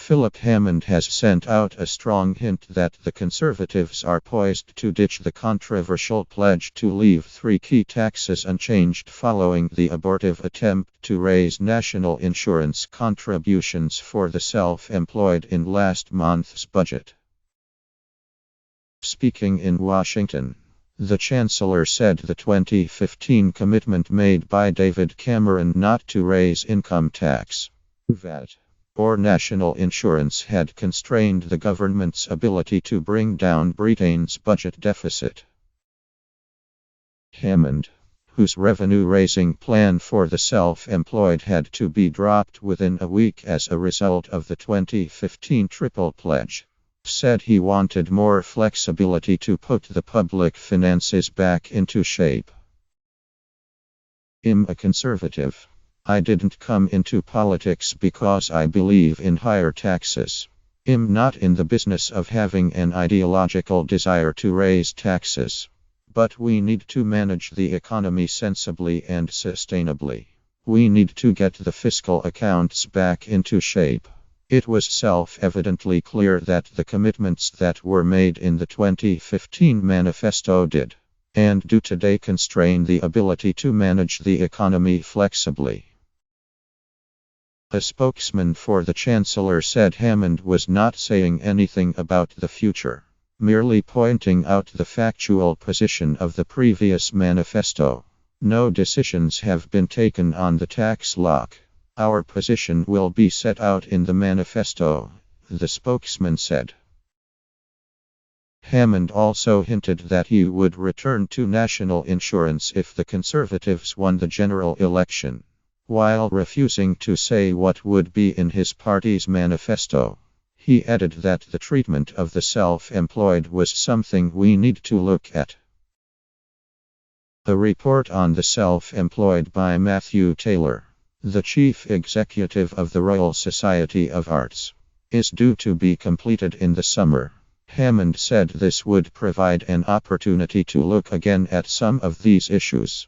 Philip Hammond has sent out a strong hint that the Conservatives are poised to ditch the controversial pledge to leave three key taxes unchanged following the abortive attempt to raise national insurance contributions for the self-employed in last month's budget. Speaking in Washington, the Chancellor said the 2015 commitment made by David Cameron not to raise income tax, VAT, or national insurance had constrained the government's ability to bring down Britain's budget deficit. Hammond, whose revenue-raising plan for the self-employed had to be dropped within a week as a result of the 2015 triple pledge, said he wanted more flexibility to put the public finances back into shape. I'm a conservative. I didn't come into politics because I believe in higher taxes. I'm not in the business of having an ideological desire to raise taxes. But we need to manage the economy sensibly and sustainably. We need to get the fiscal accounts back into shape. It was self-evidently clear that the commitments that were made in the 2015 manifesto did, and do today, constrain the ability to manage the economy flexibly. A spokesman for the Chancellor said Hammond was not saying anything about the future, merely pointing out the factual position of the previous manifesto. No decisions have been taken on the tax lock. Our position will be set out in the manifesto, the spokesman said. Hammond also hinted that he would return to national insurance if the Conservatives won the general election, while refusing to say what would be in his party's manifesto. He added that the treatment of the self-employed was something we need to look at. A report on the self-employed by Matthew Taylor, the chief executive of the Royal Society of Arts, is due to be completed in the summer. Hammond said this would provide an opportunity to look again at some of these issues.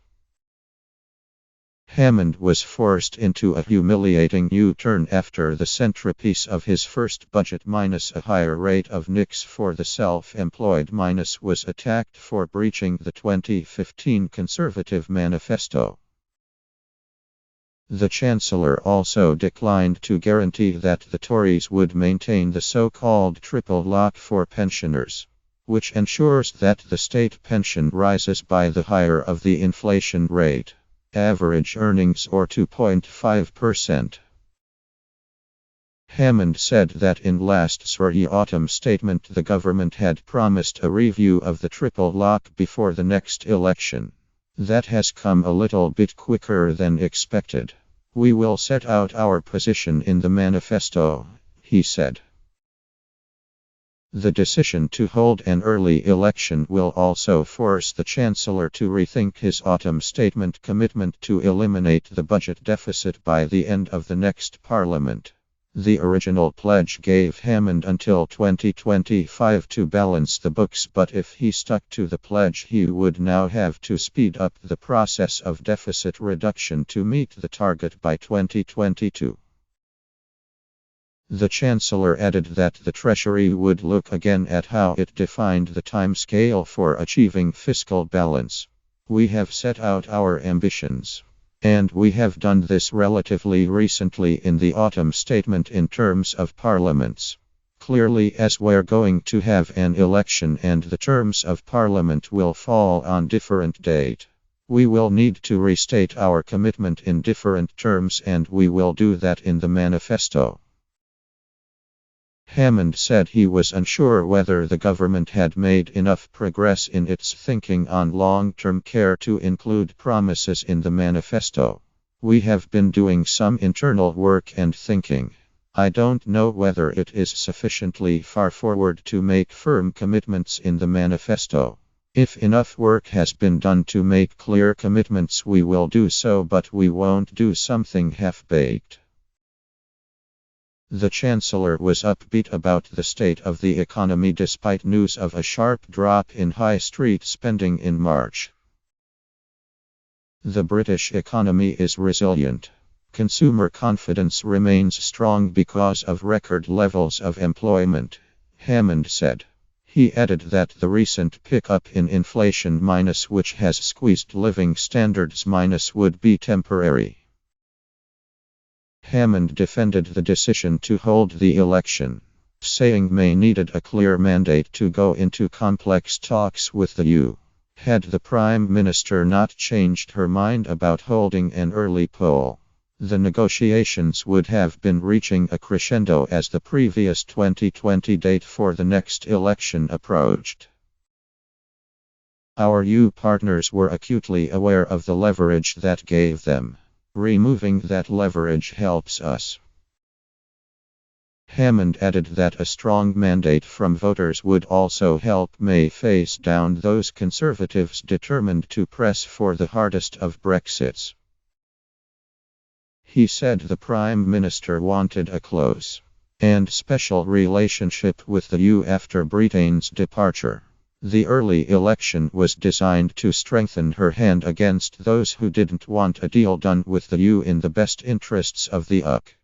Hammond was forced into a humiliating U-turn after the centerpiece of his first budget minus a higher rate of NICs for the self-employed minus was attacked for breaching the 2015 Conservative manifesto. The Chancellor also declined to guarantee that the Tories would maintain the so-called triple lock for pensioners, which ensures that the state pension rises by the higher of the inflation rate, average earnings, or 2.5%. Hammond said that in last autumn statement the government had promised a review of the triple lock before the next election. That has come a little bit quicker than expected. We will set out our position in the manifesto, he said. The decision to hold an early election will also force the Chancellor to rethink his autumn statement commitment to eliminate the budget deficit by the end of the next Parliament. The original pledge gave Hammond until 2025 to balance the books, but if he stuck to the pledge, he would now have to speed up the process of deficit reduction to meet the target by 2022. The Chancellor added that the Treasury would look again at how it defined the timescale for achieving fiscal balance. We have set out our ambitions. And we have done this relatively recently in the autumn statement in terms of parliaments. Clearly, as we're going to have an election and the terms of parliament will fall on different date, we will need to restate our commitment in different terms, and we will do that in the manifesto. Hammond said he was unsure whether the government had made enough progress in its thinking on long-term care to include promises in the manifesto. We have been doing some internal work and thinking. I don't know whether it is sufficiently far forward to make firm commitments in the manifesto. If enough work has been done to make clear commitments, we will do so, but we won't do something half-baked. The Chancellor was upbeat about the state of the economy despite news of a sharp drop in high street spending in March. The British economy is resilient. Consumer confidence remains strong because of record levels of employment, Hammond said. He added that the recent pickup in inflation which has squeezed living standards would be temporary. Hammond defended the decision to hold the election, saying May needed a clear mandate to go into complex talks with the EU. Had the Prime Minister not changed her mind about holding an early poll, the negotiations would have been reaching a crescendo as the previous 2020 date for the next election approached. Our EU partners were acutely aware of the leverage that gave them. Removing that leverage helps us. Hammond added that a strong mandate from voters would also help May face down those Conservatives determined to press for the hardest of Brexits. He said the Prime Minister wanted a close and special relationship with the EU after Britain's departure. The early election was designed to strengthen her hand against those who didn't want a deal done with the EU in the best interests of the UK.